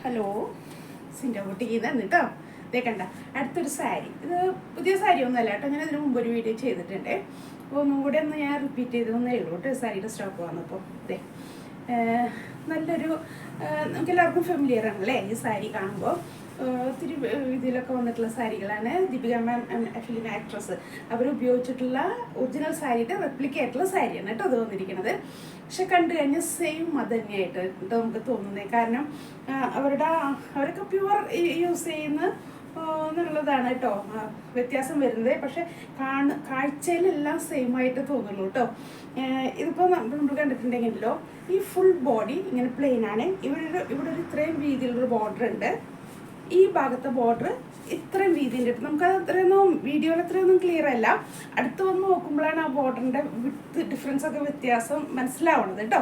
Hello സിൻഡോകുട്ടിക്ക് ഇതാണ് കേട്ടോ. ഇതേ കണ്ട അടുത്തൊരു സാരി. ഇത് പുതിയ സാരി ഒന്നുമല്ല കേട്ടോ, ഞാൻ ഇതിന് മുമ്പ് ഒരു വീഡിയോ ചെയ്തിട്ടുണ്ട്. അപ്പോൾ ഒന്നും കൂടെ ഒന്ന് ഞാൻ റിപ്പീറ്റ് ചെയ്തതെന്നേ ഉള്ളൂ കേട്ടോ. സാരിയുടെ സ്റ്റോക്ക് വന്നപ്പോൾ ഇതേ നല്ലൊരു നമുക്ക് എല്ലാവർക്കും ഫെമിലിയർ ആണല്ലേ ഈ സാരി കാണുമ്പോൾ. ഒത്തിരി ഇതിലൊക്കെ വന്നിട്ടുള്ള സാരികളാണ്. ദീപിക മാം ഫിലിം ആക്ട്രസ് അവർ ഉപയോഗിച്ചിട്ടുള്ള ഒറിജിനൽ സാരിയുടെ റെപ്ലിക്ക ആയിട്ടുള്ള സാരിയാണ് കേട്ടോ അത് വന്നിരിക്കുന്നത്. പക്ഷെ കണ്ടു കഴിഞ്ഞാൽ സെയിം അത് തന്നെയായിട്ട് നമുക്ക് തോന്നുന്നത്. കാരണം അവരൊക്കെ പ്യുവർ യൂസ് ചെയ്യുന്ന എന്നുള്ളതാണ് കേട്ടോ വ്യത്യാസം വരുന്നത്. പക്ഷെ കാഴ്ചയിലെല്ലാം സെയിം ആയിട്ട് തോന്നുള്ളൂ കേട്ടോ. ഇതിപ്പോൾ നമ്മൾ കണ്ടിട്ടുണ്ടെങ്കിലോ ഈ ഫുൾ ബോഡി ഇങ്ങനെ പ്ലെയിൻ ആണ്. ഇവിടെ ഒരു ഇത്രയും വീതിയിലുള്ളൊരു ബോർഡർ ഉണ്ട്. ഈ ഭാഗത്തെ ബോർഡർ ഇത്രയും വീതിൻ്റെ നമുക്കത് അത്രയൊന്നും വീഡിയോയിൽ അത്രയൊന്നും ക്ലിയർ അല്ല. അടുത്ത് വന്ന് നോക്കുമ്പോഴാണ് ആ ബോർഡറിൻ്റെ വിത്ത് ഡിഫറൻസ് ഒക്കെ വ്യത്യാസം മനസ്സിലാവണത് കേട്ടോ.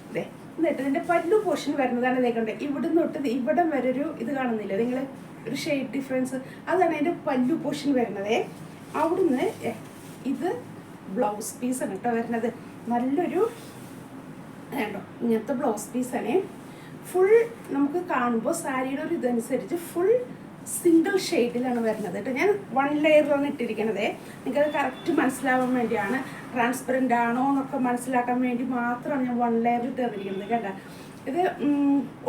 അതെ, എന്നിട്ട് ഇതിൻ്റെ പല്ലു പോർഷൻ വരുന്നതാണ് ഇതേക്കൊണ്ട് ഇവിടെ തൊട്ട് ഇവിടം വരെ ഒരു ഇത് കാണുന്നില്ല നിങ്ങൾ, ഒരു ഷെയ്ഡ് ഡിഫറൻസ്, അതാണ് അതിൻ്റെ പല്ലു പോർഷൻ വരുന്നത്. അവിടുന്ന് ഇത് ബ്ലൗസ് പീസാണ് കേട്ടോ വരുന്നത്. നല്ലൊരു വേണ്ടോ ഇങ്ങനത്തെ ബ്ലൗസ് പീസാണ്. ഫുൾ നമുക്ക് കാണുമ്പോൾ സാരിയുടെ ഒരു ഇതനുസരിച്ച് ഫുൾ സിംഗിൾ ഷെയ്ഡിലാണ് വരുന്നത് കേട്ടോ. ഞാൻ 1 ലെയറിലാണ് ഇട്ടിരിക്കുന്നത്. നിങ്ങൾക്കത് കറക്റ്റ് മനസ്സിലാവാൻ വേണ്ടിയാണ്, ട്രാൻസ്പെറൻ്റ് ആണോ എന്നൊക്കെ മനസ്സിലാക്കാൻ വേണ്ടി മാത്രമാണ് ഞാൻ 1 ലെയർ ഇട്ട് തന്നിരിക്കുന്നത് കേട്ടോ. ഇത്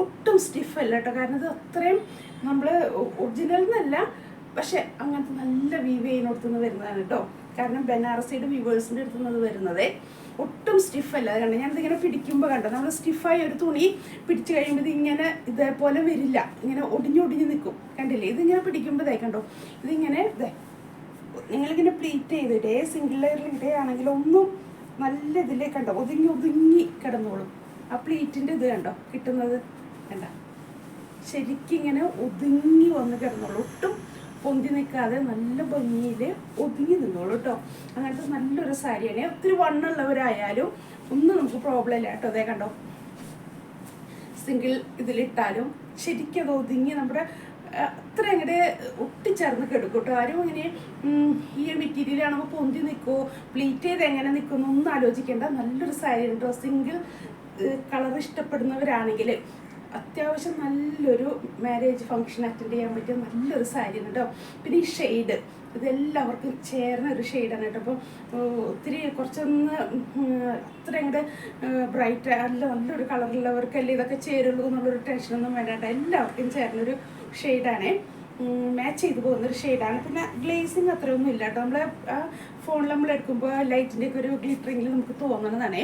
ഒട്ടും സ്റ്റിഫല്ല കേട്ടോ, കാരണം ഇത് അത്രയും നമ്മൾ ഒറിജിനൽ എന്നല്ല, പക്ഷെ അങ്ങനത്തെ നല്ല വീവ് ചെയ്യുന്നിടത്തുനിന്ന് വരുന്നതാണ് കേട്ടോ. കാരണം ബനാറസിയുടെ വീവേഴ്സിൻ്റെ അടുത്തുനിന്ന് വരുന്നത് ഒട്ടും സ്റ്റിഫല്ല. അത് കണ്ടോ, ഞാനിതിങ്ങനെ പിടിക്കുമ്പോൾ കണ്ടോ, നമ്മൾ സ്റ്റിഫായി ഒരു തുണി പിടിച്ച് കഴിയുമ്പോൾ ഇതിങ്ങനെ ഇതേപോലെ വരില്ല, ഇങ്ങനെ ഒടിഞ്ഞൊടിഞ്ഞ് നിൽക്കും. കണ്ടില്ലേ, ഇതിങ്ങനെ പിടിക്കുമ്പോൾ ഇതേ കണ്ടോ, ഇതിങ്ങനെ ഇതേ നിങ്ങളിങ്ങനെ പ്ലീറ്റ് ചെയ്തിട്ടേ സിംഗിൾ ലെയറിൽ ഇടുകയാണെങ്കിൽ ഒന്നും നല്ല ഇതിലേക്ക് കണ്ടോ ഒതുങ്ങി കിടന്നോളും. ആ പ്ലീറ്റിൻ്റെ ഇത് കണ്ടോ കിട്ടുന്നത് കണ്ട, ശരിക്കും ഇങ്ങനെ ഒതുങ്ങി വന്ന് കിടന്നോളൂ. ഒട്ടും പൊന്തി നിൽക്കാതെ നല്ല ഭംഗിയിൽ ഒതുങ്ങി നിന്നോളൂ കേട്ടോ. അങ്ങനത്തെ നല്ലൊരു സാരിയാണ്. ഒത്തിരി വണ്ണുള്ളവരായാലും ഒന്നും നമുക്ക് പ്രോബ്ലം ഇല്ല കേട്ടോ. അതേ കണ്ടോ, സിംഗിൾ ഇതിലിട്ടാലും ശരിക്കും അത് ഒതുങ്ങി നമ്മുടെ അത്ര അങ്ങോട്ട് ഒട്ടിച്ചേർന്ന് കിടക്കും കേട്ടോ. ആരും അങ്ങനെ ഈ മെറ്റീരിയലാണെങ്കിൽ പൊന്തി നിൽക്കുമോ പ്ലീറ്റ് ചെയ്ത് എങ്ങനെ നിൽക്കുമെന്ന് ഒന്നും ആലോചിക്കേണ്ട. നല്ലൊരു സാരിയാണ് കേട്ടോ. സിംഗിൾ കളർ ഇഷ്ടപ്പെടുന്നവരാണെങ്കിൽ അത്യാവശ്യം നല്ലൊരു മാരേജ് ഫംഗ്ഷൻ അറ്റൻഡ് ചെയ്യാൻ പറ്റിയ നല്ലൊരു സാരിയാണ് കേട്ടോ. പിന്നെ ഈ ഷെയ്ഡ് ഇതെല്ലാവർക്കും ചേർന്ന ഒരു ഷെയ്ഡാണ് കേട്ടോ. അപ്പം ഒത്തിരി കുറച്ചൊന്ന് അത്ര അങ്ങോട്ട് ബ്രൈറ്റ് അല്ല നല്ലൊരു കളറുള്ളവർക്കല്ലേ ഇതൊക്കെ ചേരുള്ളൂ എന്നുള്ളൊരു ടെൻഷനൊന്നും വേണ്ട കേട്ടോ. എല്ലാവർക്കും ചേർന്നൊരു ഷെയ്ഡാണ്, മാച്ച് ചെയ്ത് പോകുന്നൊരു ഷെയ്ഡാണ്. പിന്നെ ഗ്ലേസിങ് അത്രയൊന്നും ഇല്ല കേട്ടോ. നമ്മൾ ഫോണിൽ നമ്മൾ എടുക്കുമ്പോൾ ലൈറ്റിൻ്റെയൊക്കെ ഒരു ഗ്ലിറ്ററിങ്ങിൽ നമുക്ക് തോന്നണതാണ്,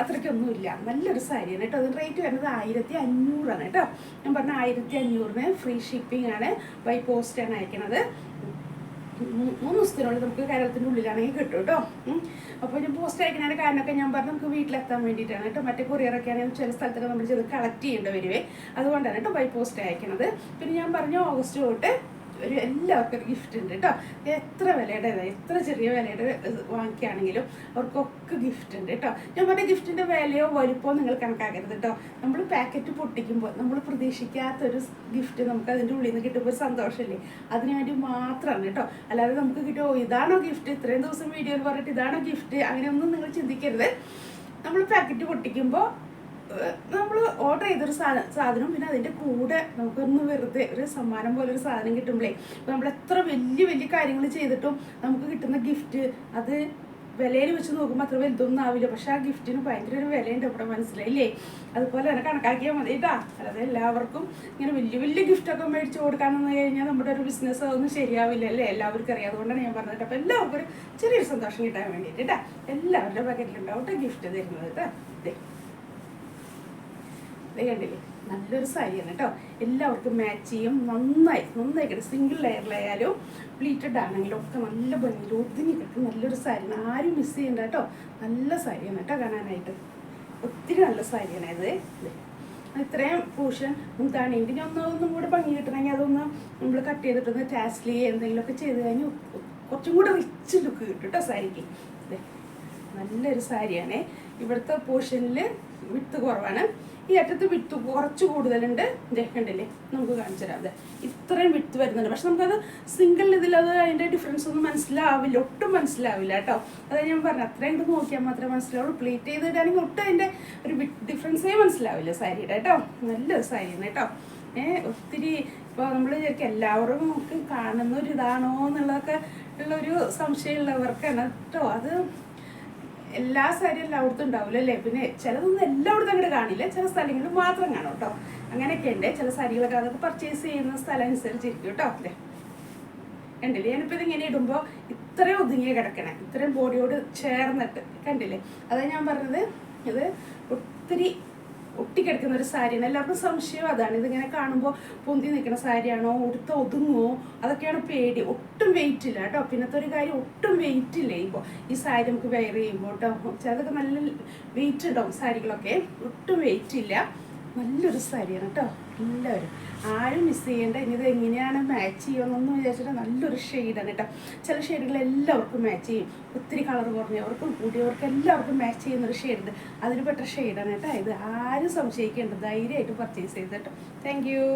അത്രയ്ക്കൊന്നുമില്ല. നല്ലൊരു സാരിയാണ് കേട്ടോ. അതിന് റേറ്റ് വരുന്നത് 1500 കേട്ടോ. ഞാൻ പറഞ്ഞ 1500 ഫ്രീ ഷിപ്പിംഗ് ആണ്. ബൈ പോസ്റ്റാണ് അയക്കണത്. 3 ദിവസത്തിനുള്ളിൽ നമുക്ക് കേരളത്തിൻ്റെ ഉള്ളിലാണെങ്കിൽ കിട്ടും കേട്ടോ. അപ്പോൾ ഞാൻ പോസ്റ്റ് അയക്കുന്നതിൻ്റെ കാരണമൊക്കെ ഞാൻ പറഞ്ഞു നമുക്ക് വീട്ടിലെത്താൻ വേണ്ടിയിട്ടാണ് കേട്ടോ. മറ്റേ കൊറിയറൊക്കെ ആണെങ്കിൽ ചില സ്ഥലത്തൊക്കെ നമ്മൾ ചെന്ന് കളക്ട് ചെയ്യേണ്ടി വരുവേ, അതുകൊണ്ടാണ് കേട്ടോ ബൈ പോസ്റ്റ് അയക്കണത്. പിന്നെ ഞാൻ പറഞ്ഞു ഓഗസ്റ്റ് തൊട്ട് ഒരു എല്ലാവർക്കും ഒരു ഗിഫ്റ്റ് ഉണ്ട് കേട്ടോ. എത്ര വിലയുടെ എത്ര ചെറിയ വിലയുടെ വാങ്ങിക്കുകയാണെങ്കിലും അവർക്കൊക്കെ ഗിഫ്റ്റ് ഉണ്ട് കേട്ടോ. ഞാൻ പറഞ്ഞ ഗിഫ്റ്റിൻ്റെ വിലയോ വലുപ്പമോ നിങ്ങൾ കണക്കാക്കരുത് കേട്ടോ. നമ്മൾ പാക്കറ്റ് പൊട്ടിക്കുമ്പോൾ നമ്മൾ പ്രതീക്ഷിക്കാത്തൊരു ഗിഫ്റ്റ് നമുക്ക് അതിൻ്റെ ഉള്ളിൽ നിന്ന് കിട്ടുമ്പോൾ ഒരു സന്തോഷമില്ലേ, അതിനുവേണ്ടി മാത്രമാണ് കേട്ടോ. അല്ലാതെ നമുക്ക് കിട്ടുമോ ഇതാണോ ഗിഫ്റ്റ്, ഇത്രയും ദിവസം വീഡിയോയിൽ പറഞ്ഞിട്ട് ഇതാണോ ഗിഫ്റ്റ്, അങ്ങനെയൊന്നും നിങ്ങൾ ചിന്തിക്കരുത്. നമ്മൾ പാക്കറ്റ് പൊട്ടിക്കുമ്പോൾ നമ്മൾ ഓർഡർ ചെയ്തൊരു സാധനം പിന്നെ അതിൻ്റെ കൂടെ നമുക്കൊന്ന് വെറുതെ ഒരു സമ്മാനം പോലെ ഒരു സാധനം കിട്ടുമ്പോഴേ, ഇപ്പോൾ നമ്മൾ എത്ര വലിയ കാര്യങ്ങൾ ചെയ്തിട്ടും നമുക്ക് കിട്ടുന്ന ഗിഫ്റ്റ് അത് വിലയിൽ വെച്ച് നോക്കുമ്പോൾ അത്ര വലുതൊന്നും ആവില്ല. പക്ഷെ ആ ഗിഫ്റ്റിന് ഭയങ്കര ഒരു വിലയുണ്ട് ഇവിടെ, മനസ്സിലായില്ലേ? അതുപോലെ തന്നെ കണക്കാക്കിയാൽ മതി കേട്ടോ. അല്ലാതെ എല്ലാവർക്കും ഇങ്ങനെ വലിയ ഗിഫ്റ്റൊക്കെ മേടിച്ച് കൊടുക്കാമെന്ന് കഴിഞ്ഞാൽ നമ്മുടെ ഒരു ബിസിനസ് അതൊന്നും ശരിയാവില്ല അല്ലേ, എല്ലാവർക്കും അറിയാം. അതുകൊണ്ടാണ് ഞാൻ പറഞ്ഞത്. അപ്പോൾ എല്ലാവർക്കും ഒരു ചെറിയൊരു സന്തോഷം കിട്ടാൻ വേണ്ടിയിട്ട് കേട്ടോ എല്ലാവരുടെ പാക്കറ്റിലുണ്ടാവും കേട്ടോ ഗിഫ്റ്റ് തരുന്നത് കേട്ടോ. ഇതേ കണ്ടില്ലേ, നല്ലൊരു സാരിയാണ് കേട്ടോ. എല്ലാവർക്കും മാച്ച് ചെയ്യും, നന്നായി കിട്ടും. സിംഗിൾ ലെയറിലായാലും പ്ലീറ്റഡ് ആണെങ്കിലും ഒക്കെ നല്ല ഭംഗിയിൽ ഒതുങ്ങി കിട്ടും. നല്ലൊരു സാരിയാണ്, ആരും മിസ് ചെയ്യണ്ട കേട്ടോ. നല്ല സാരിയാണ് കേട്ടോ കാണാനായിട്ട്, ഒത്തിരി നല്ല സാരിയാണ് ഇത്. ഇത്രയും പോർഷൻ മുന്താണി ഇനി ഒന്നും കൂടെ ഭംഗി കിട്ടണമെങ്കിൽ അതൊന്ന് നമ്മൾ കട്ട് ചെയ്തിട്ടൊന്ന് ടാസ്ലി എന്തെങ്കിലുമൊക്കെ ചെയ്ത് കഴിഞ്ഞ് കുറച്ചും കൂടെ റിച്ച് ലുക്ക് കിട്ടും കേട്ടോ സാരിക്ക്. നല്ലൊരു സാരിയാണ്. ഇവിടുത്തെ പോർഷനിൽ വിട്ട് കുറവാണ്, ഈ അറ്റത്ത് വിട്ട് കുറച്ച് കൂടുതലുണ്ട്. കണ്ടില്ലേ, നമുക്ക് കാണിച്ചു തരാം. അതെ ഇത്രയും വിട്ട് വരുന്നുണ്ട്. പക്ഷെ നമുക്കത് സിംഗിൾ ഇതിലത് അതിൻ്റെ ഡിഫറൻസ് ഒന്നും മനസ്സിലാവില്ല, ഒട്ടും മനസ്സിലാവില്ല കേട്ടോ. അത് ഞാൻ പറഞ്ഞു അത്രയും കൂടെ നോക്കിയാൽ മാത്രമേ മനസ്സിലാവുള്ളൂ. പ്ലേറ്റ് ചെയ്തിട്ടാണെങ്കിൽ ഒട്ടും അതിൻ്റെ ഒരു ഡിഫറൻസേ മനസ്സിലാവില്ല സാരിയുടെ കേട്ടോ. നല്ലൊരു സാരിയാണ് കേട്ടോ. ഒത്തിരി ഇപ്പോൾ നമ്മൾ വിചാരിക്കും എല്ലാവരും നമുക്ക് കാണുന്ന ഒരു ഇതാണോ എന്നുള്ളതൊക്കെ ഉള്ളൊരു സംശയമുള്ളവർക്കാണ് കേട്ടോ. അത് എല്ലാ സാരിയും എല്ലായിടത്തും ഉണ്ടാവില്ല അല്ലേ. പിന്നെ ചിലതൊന്നും എല്ലായിടത്തും അങ്ങോട്ട് കാണില്ല, ചില സ്ഥലങ്ങളിൽ മാത്രം കാണും കേട്ടോ. അങ്ങനെയൊക്കെ ഉണ്ട്. ചില സാരികളൊക്കെ അതൊക്കെ പർച്ചേസ് ചെയ്യുന്ന സ്ഥലം അനുസരിച്ചിരിക്കും കേട്ടോ. അല്ലേ കണ്ടില്ലേ, ഞാനിപ്പോൾ ഇതിങ്ങനെ ഇടുമ്പോൾ ഇത്രയും ഒതുങ്ങിയ കിടക്കണേ, ഇത്രയും ബോഡിയോട് ചേർന്നിട്ട് കണ്ടില്ലേ. അതാണ് ഞാൻ പറഞ്ഞത്, ഇത് ഒത്തിരി ഒട്ടിക്കിടക്കുന്ന ഒരു സാരിയാണ്. എല്ലാവർക്കും സംശയം അതാണ്, ഇതിങ്ങനെ കാണുമ്പോൾ പൊന്തി നിൽക്കുന്ന സാരിയാണോ, ഉടുത്ത ഒതുങ്ങുമോ, അതൊക്കെയാണ് പേടി. ഒട്ടും വെയിറ്റ് ഇല്ല കേട്ടോ. പിന്നത്തെ ഒരു കാര്യം, ഒട്ടും വെയിറ്റ് ഇല്ലേ ഇപ്പോൾ ഈ സാരി നമുക്ക് വെയർ ചെയ്യുമ്പോൾ കേട്ടോ. ചിലതൊക്കെ നല്ല വെയിറ്റ് ഉണ്ടാവും സാരികളൊക്കെ, ഒട്ടും വെയിറ്റ് ഇല്ല. നല്ലൊരു സാരിയാണ് കേട്ടോ. എല്ലാവരും ആരും മിസ് ചെയ്യേണ്ട. ഇനി ഇത് എങ്ങനെയാണ് മാച്ച് ചെയ്യുമെന്നൊന്നും വിചാരിച്ചിട്ട് നല്ലൊരു ഷെയ്ഡാണ് കേട്ടോ. ചില ഷെയ്ഡുകൾ എല്ലാവർക്കും മാച്ച് ചെയ്യും. ഒത്തിരി കളർ കുറഞ്ഞവർക്കും കൂടിയവർക്കും എല്ലാവർക്കും മാച്ച് ചെയ്യുന്നൊരു ഷെയ്ഡ്, അതിന് പെട്ട ഷെയ്ഡാണ് കേട്ടോ ഇത്. ആരും സംശയിക്കേണ്ട, ധൈര്യമായിട്ട് പർച്ചേസ് ചെയ്ത് കേട്ടോ. Thank you.